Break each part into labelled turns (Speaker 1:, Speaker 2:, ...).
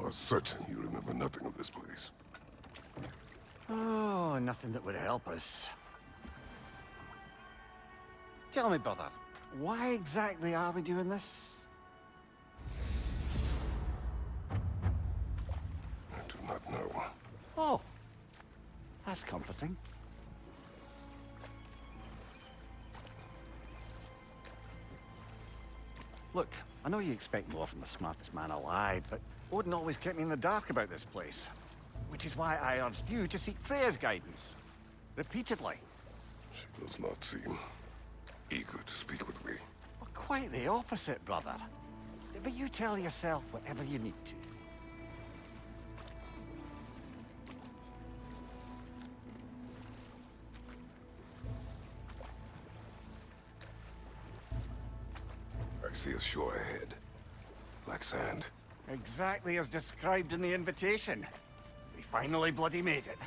Speaker 1: are certain you remember nothing of this place.
Speaker 2: Oh, nothing that would help us. Tell me, brother, why exactly are we doing this?
Speaker 1: I do not know.
Speaker 2: Oh, that's comforting. Look, I know you expect more from the smartest man alive, but Odin always kept me in the dark about this place. Which is why I urged you to seek Freya's guidance. Repeatedly.
Speaker 1: She does not seem eager to speak with me.
Speaker 2: Well, quite the opposite, brother. But you tell yourself whatever you need to.
Speaker 1: I see a shore ahead. Black sand.
Speaker 2: Exactly as described in the invitation. We finally bloody made it.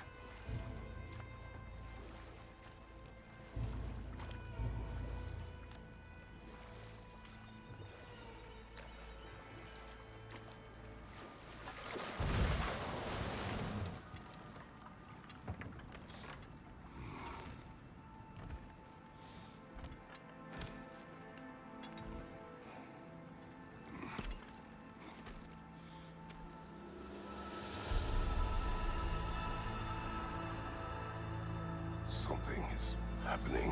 Speaker 1: Something is happening.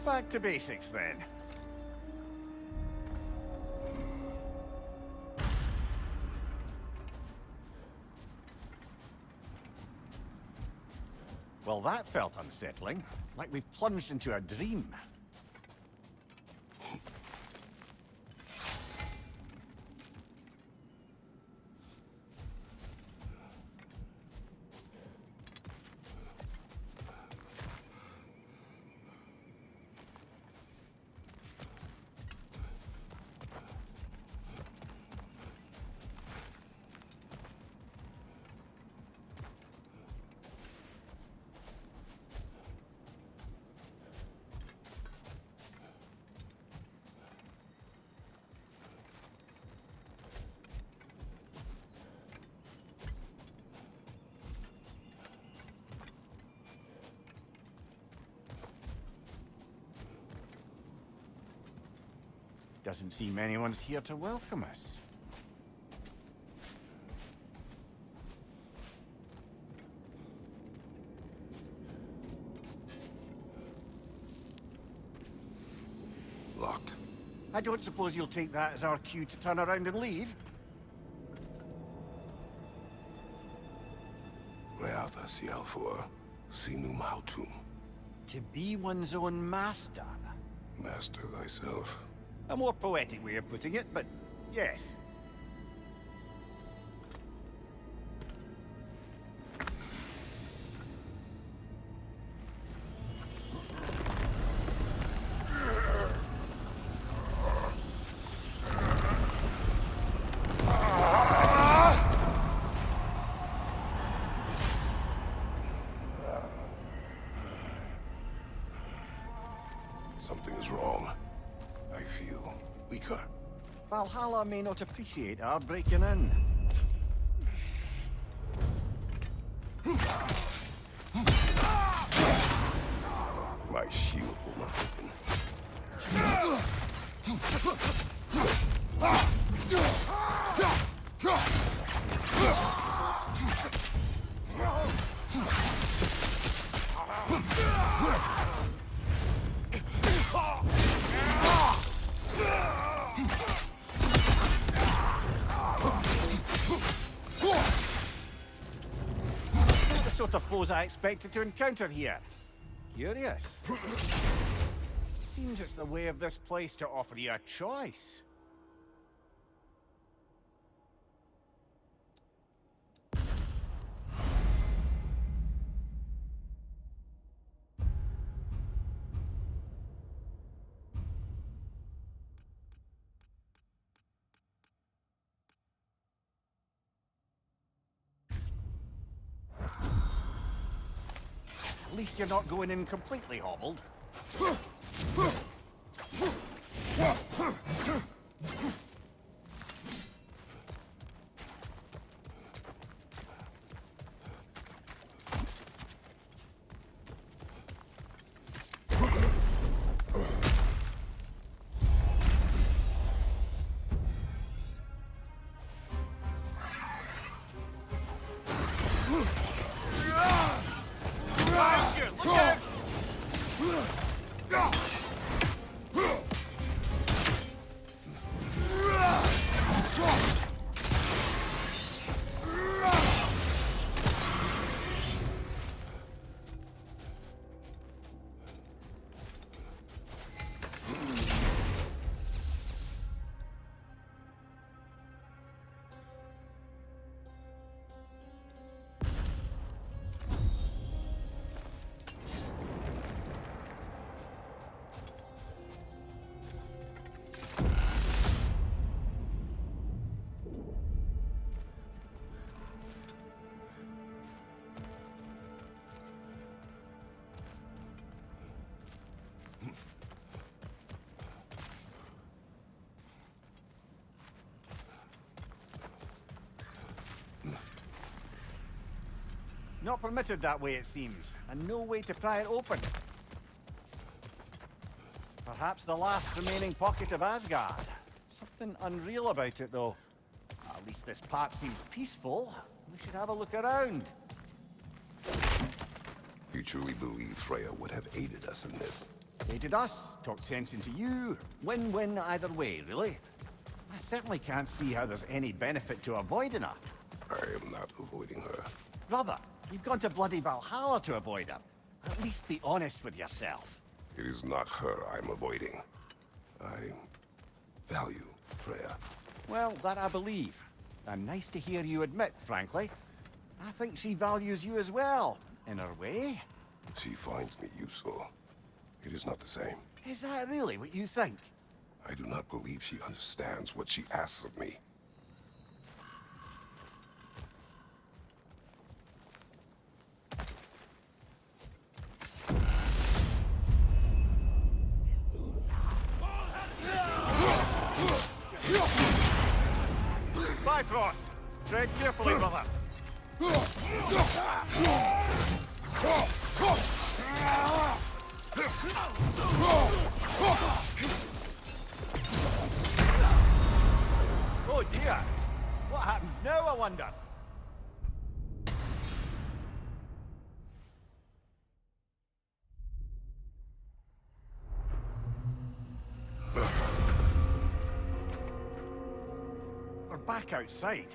Speaker 2: Back to basics, then. Well, that felt unsettling. Like we've plunged into a dream. Doesn't seem anyone's here to welcome us.
Speaker 1: Locked.
Speaker 2: I don't suppose you'll take that as our cue to turn around and leave?
Speaker 1: Reatha Sialfur, Sinum Hautum.
Speaker 2: To be one's own master.
Speaker 1: Master thyself.
Speaker 2: A more poetic way of putting it, but yes.
Speaker 1: Something is wrong. I feel weaker.
Speaker 2: Valhalla may not appreciate our breaking in.
Speaker 1: My shield will not open.
Speaker 2: The sort of foes I expected to encounter here. Curious. Seems it's the way of this place to offer you a choice. At least you're not going in completely hobbled. Not permitted that way, it seems, and no way to pry it open. Perhaps the last remaining pocket of Asgard. Something unreal about it, though. At least this part seems peaceful. We should have a look around.
Speaker 1: You truly believe Freya would have aided us in this?
Speaker 2: Aided us, talked sense into you. Win-win either way, really. I certainly can't see how there's any benefit to avoiding her.
Speaker 1: I am not avoiding her.
Speaker 2: Brother, you've gone to bloody Valhalla to avoid her. At least be honest with yourself.
Speaker 1: It is not her I'm avoiding. I value Freya.
Speaker 2: Well, that I believe. And nice to hear you admit, frankly. I think she values you as well, in her way.
Speaker 1: She finds me useful. It is not the same.
Speaker 2: Is that really what you think?
Speaker 1: I do not believe she understands what she asks of me.
Speaker 2: Bifrost! Tread carefully, brother. Oh dear! What happens now, I wonder? We're back outside.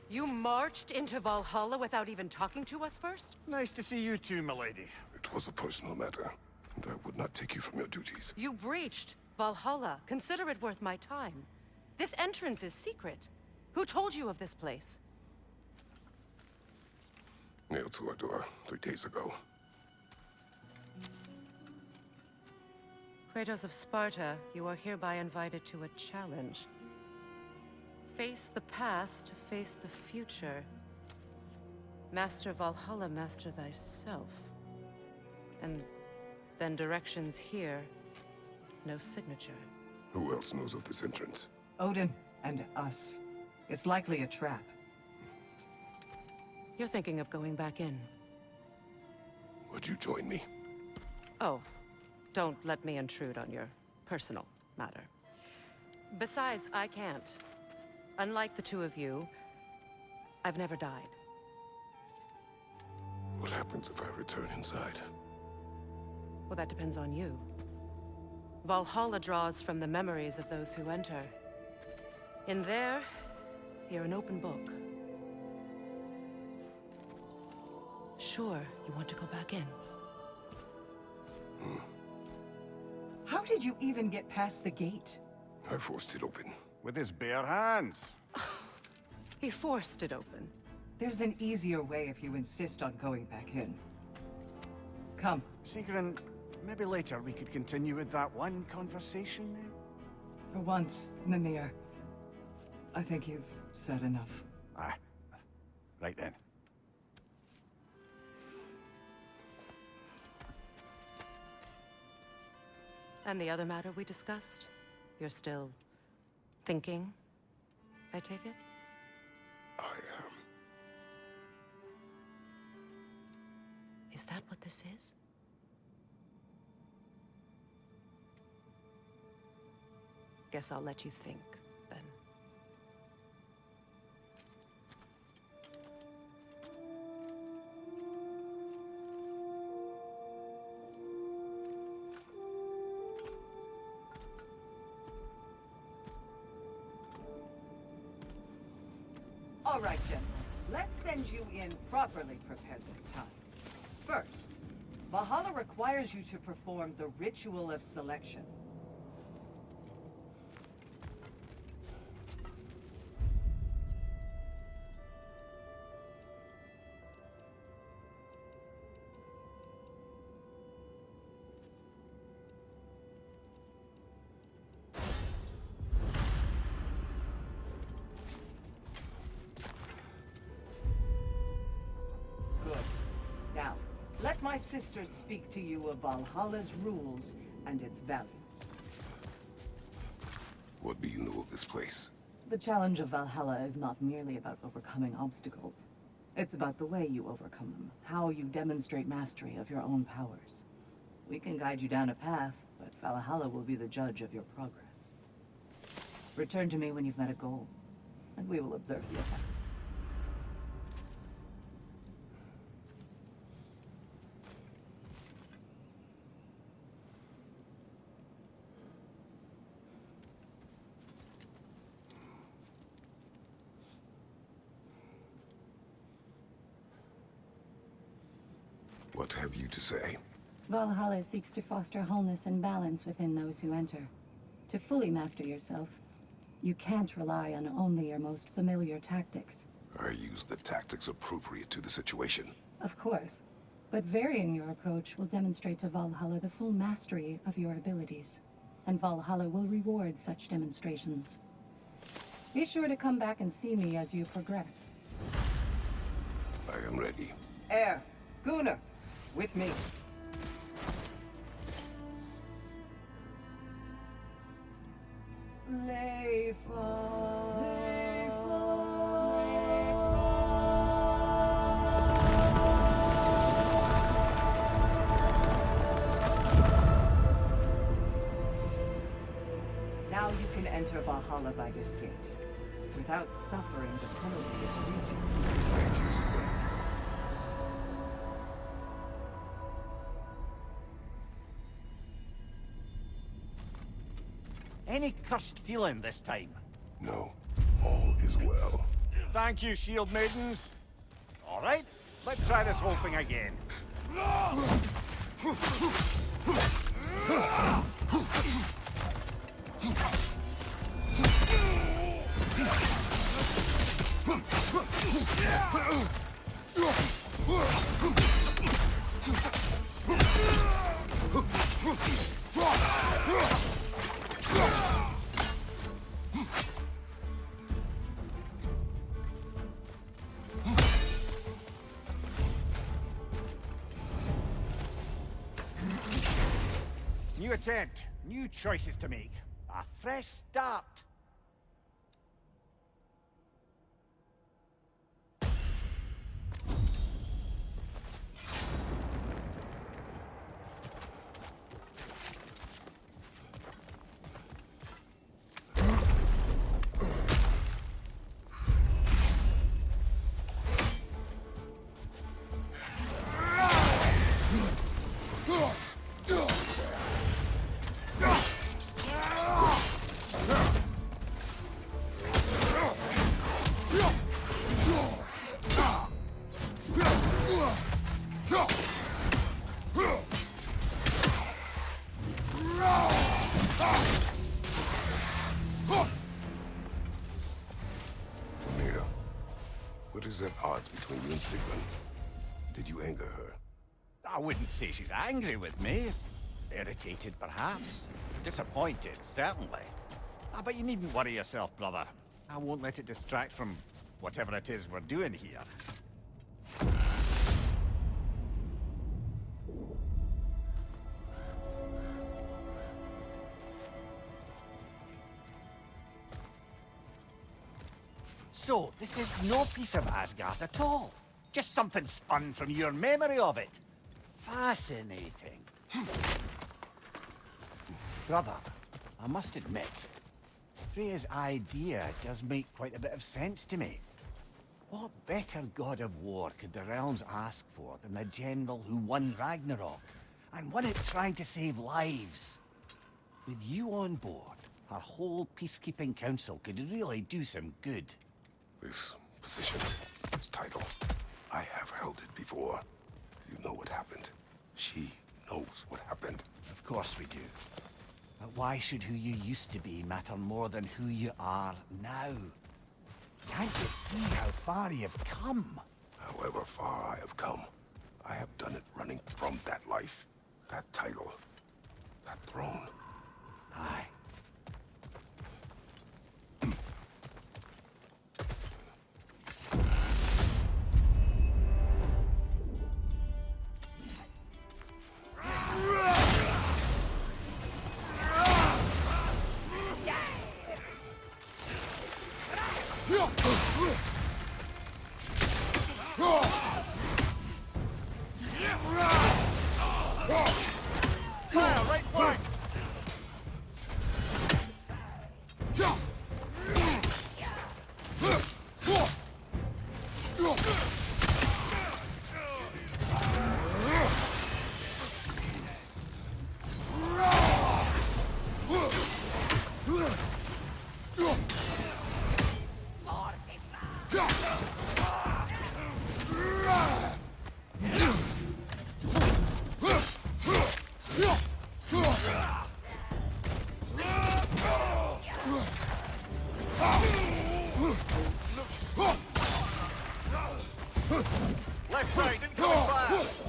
Speaker 3: You marched into Valhalla without even talking to us first?
Speaker 2: Nice to see you too, milady.
Speaker 1: It was a personal matter, and I would not take you from your duties.
Speaker 3: You breached Valhalla. Consider it worth my time. This entrance is secret. Who told you of this place?
Speaker 1: Nailed to our door 3 days ago.
Speaker 3: Kratos of Sparta, you are hereby invited to a challenge. Face the past, face the future. Master Valhalla, master thyself. And then directions here, no signature.
Speaker 1: Who else knows of this entrance?
Speaker 4: Odin and us. It's likely a trap.
Speaker 3: You're thinking of going back in.
Speaker 1: Would you join me?
Speaker 3: Oh, don't let me intrude on your personal matter. Besides, I can't. Unlike the two of you, I've never died.
Speaker 1: What happens if I return inside?
Speaker 3: Well, that depends on you. Valhalla draws from the memories of those who enter. In there, you're an open book. Sure, you want to go back in.
Speaker 4: How did you even get past the gate?
Speaker 1: I forced it open.
Speaker 2: With his bare hands.
Speaker 3: He forced it open.
Speaker 4: There's an easier way if you insist on going back in. Come.
Speaker 2: Sigrun, maybe later we could continue with that one conversation.
Speaker 4: For once, Mimir. I think you've said enough.
Speaker 2: Aye. Right then.
Speaker 3: And the other matter we discussed? You're still thinking, I take it?
Speaker 1: I am.
Speaker 3: Is that what this is? Guess I'll let you think, then.
Speaker 4: All right, gentlemen. Let's send you in properly prepared this time. First, Valhalla requires you to perform the ritual of selection. Now, let my sisters speak to you of Valhalla's rules and its values.
Speaker 1: What do you know of this place?
Speaker 5: The challenge of Valhalla is not merely about overcoming obstacles.
Speaker 4: It's about the way you overcome them, how you demonstrate mastery of your own powers. We can guide you down a path, but Valhalla will be the judge of your progress. Return to me when you've met a goal, and we will observe the effects.
Speaker 1: What have you to say?
Speaker 5: Valhalla seeks to foster wholeness and balance within those who enter. To fully master yourself, you can't rely on only your most familiar tactics.
Speaker 1: I use the tactics appropriate to the situation.
Speaker 5: Of course, but varying your approach will demonstrate to Valhalla the full mastery of your abilities, and Valhalla will reward such demonstrations. Be sure to come back and see me as you progress.
Speaker 1: I am ready.
Speaker 4: Air, Gunnar, with me. Now you can enter Valhalla by this gate, without suffering the penalty of legion.
Speaker 1: Thank you, Sigmund.
Speaker 2: Any cursed feeling this time?
Speaker 1: No, all is well.
Speaker 2: Thank you, shield maidens. All right, let's try this whole thing again. New attempt, new choices to make. A fresh start.
Speaker 1: Mia, what is at odds between you and Sigmund? Did you anger her?
Speaker 2: I wouldn't say she's angry with me. Irritated, perhaps. Disappointed, certainly. But you needn't worry yourself, brother. I won't let it distract from whatever it is we're doing here. So, this is no piece of Asgard at all. Just something spun from your memory of it. Fascinating. Brother, I must admit, Freya's idea does make quite a bit of sense to me. What better god of war could the realms ask for than the general who won Ragnarok, and won it trying to save lives? With you on board, our whole peacekeeping council could really do some good.
Speaker 1: This position, this title, I have held it before. You know what happened. She knows what happened.
Speaker 2: Of course we do. But why should who you used to be matter more than who you are now? Can't you see how far you've come?
Speaker 1: However far I have come, I have done it running from that life, that title, that throne.
Speaker 2: Aye. Left, right, incoming fire!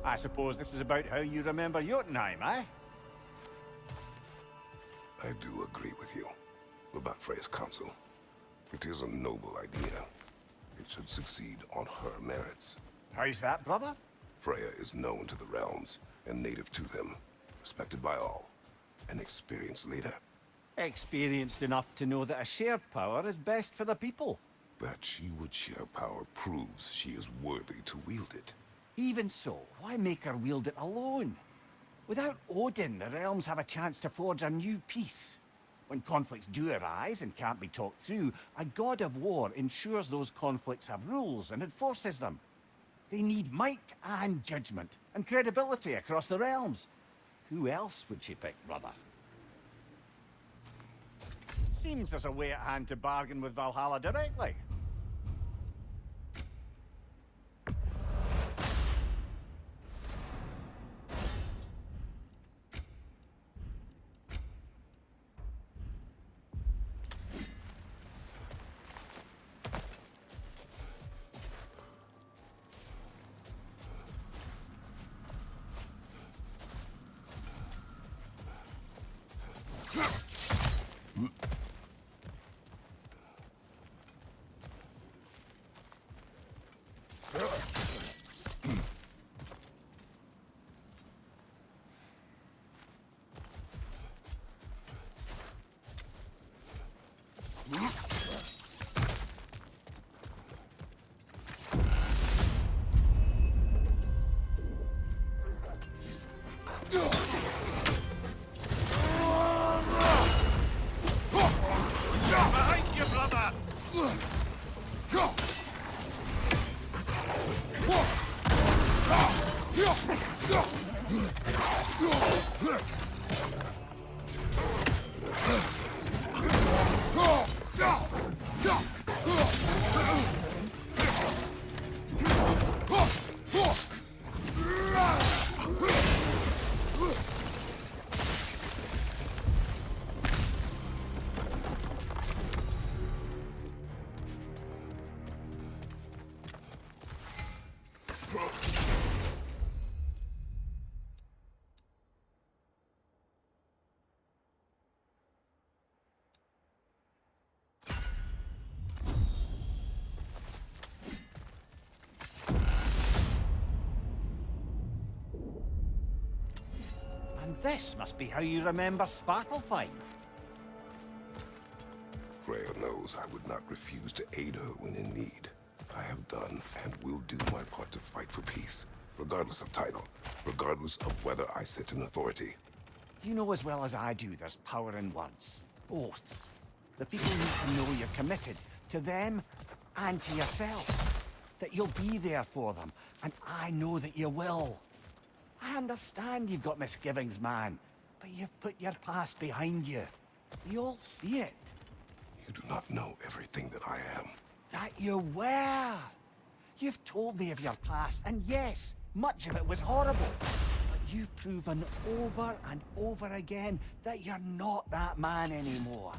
Speaker 2: I suppose this is about how you remember Jotunheim, eh?
Speaker 1: I do agree with you about Freya's council. It is a noble idea. It should succeed on her merits.
Speaker 2: How's that, brother?
Speaker 1: Freya is known to the realms and native to them, respected by all. An experienced leader.
Speaker 2: Experienced enough to know that a shared power is best for the people.
Speaker 1: That she would share power proves she is worthy to wield it.
Speaker 2: Even so, why make her wield it alone? Without Odin, the realms have a chance to forge a new peace. When conflicts do arise and can't be talked through, a god of war ensures those conflicts have rules and enforces them. They need might and judgment and credibility across the realms. Who else would she pick, brother? Seems there's a way at hand to bargain with Valhalla directly.
Speaker 6: Behind you, brother!
Speaker 2: And this must be how you remember Svartalfheim.
Speaker 1: Freya knows I would not refuse to aid her when in need. I have done and will do my part to fight for peace, regardless of title, regardless of whether I sit in authority.
Speaker 2: You know as well as I do there's power in words. Oaths. The people need to know you're committed to them and to yourself. That you'll be there for them, and I know that you will. I understand you've got misgivings, man. But you've put your past behind you. We all see it.
Speaker 1: You do not know everything that I am.
Speaker 2: That you were. You've told me of your past, and yes, much of it was horrible. But you've proven over and over again that you're not that man anymore.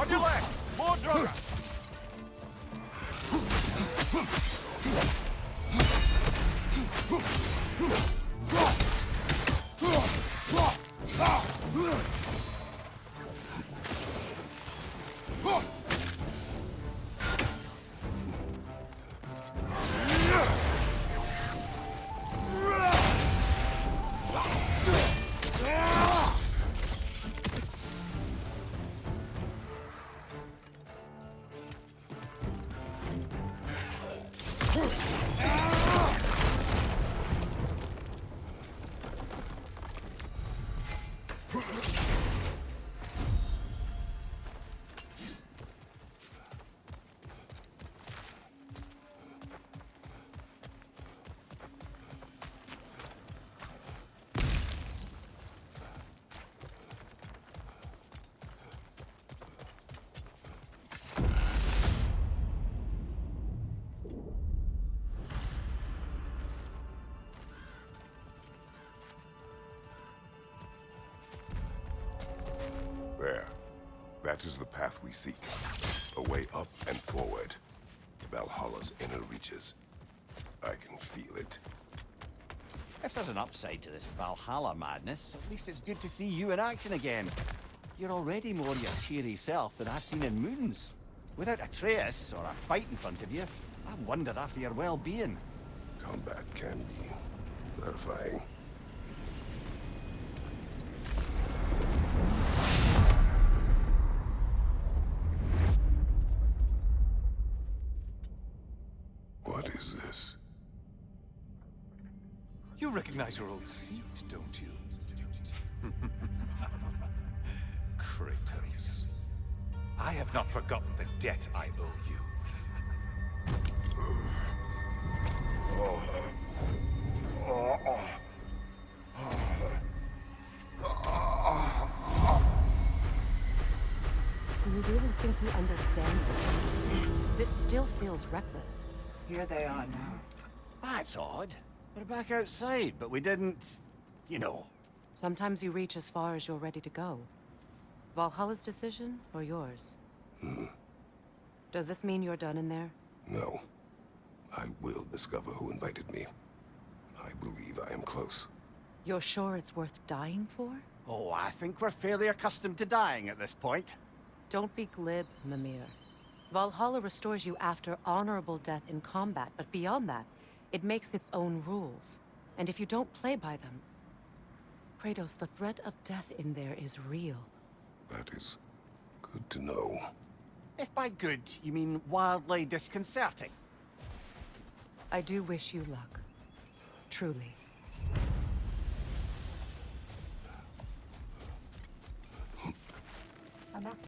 Speaker 6: On your left! More Draugr!
Speaker 1: There. That is the path we seek. A way up and forward. Valhalla's inner reaches. I can feel it.
Speaker 2: If there's an upside to this Valhalla madness, at least it's good to see you in action again. You're already more your cheery self than I've seen in moons. Without Atreus, or a fight in front of you, I wonder after your well-being.
Speaker 1: Combat can be clarifying. What is this?
Speaker 6: You recognize your old seat, don't you? Kratos. I have not forgotten the debt I owe you.
Speaker 3: Do you really think you understand this? This still feels reckless.
Speaker 4: Here they are now.
Speaker 2: That's odd. We're back outside, but we didn't... you know.
Speaker 3: Sometimes you reach as far as you're ready to go. Valhalla's decision, or yours? Does this mean you're done in there?
Speaker 1: No. I will discover who invited me. I believe I am close.
Speaker 3: You're sure it's worth dying for?
Speaker 2: Oh, I think we're fairly accustomed to dying at this point.
Speaker 3: Don't be glib, Mimir. Valhalla restores you after honorable death in combat, but beyond that, it makes its own rules. And if you don't play by them... Kratos, the threat of death in there is real.
Speaker 1: That is good to know.
Speaker 2: If by good, you mean wildly disconcerting.
Speaker 3: I do wish you luck. Truly.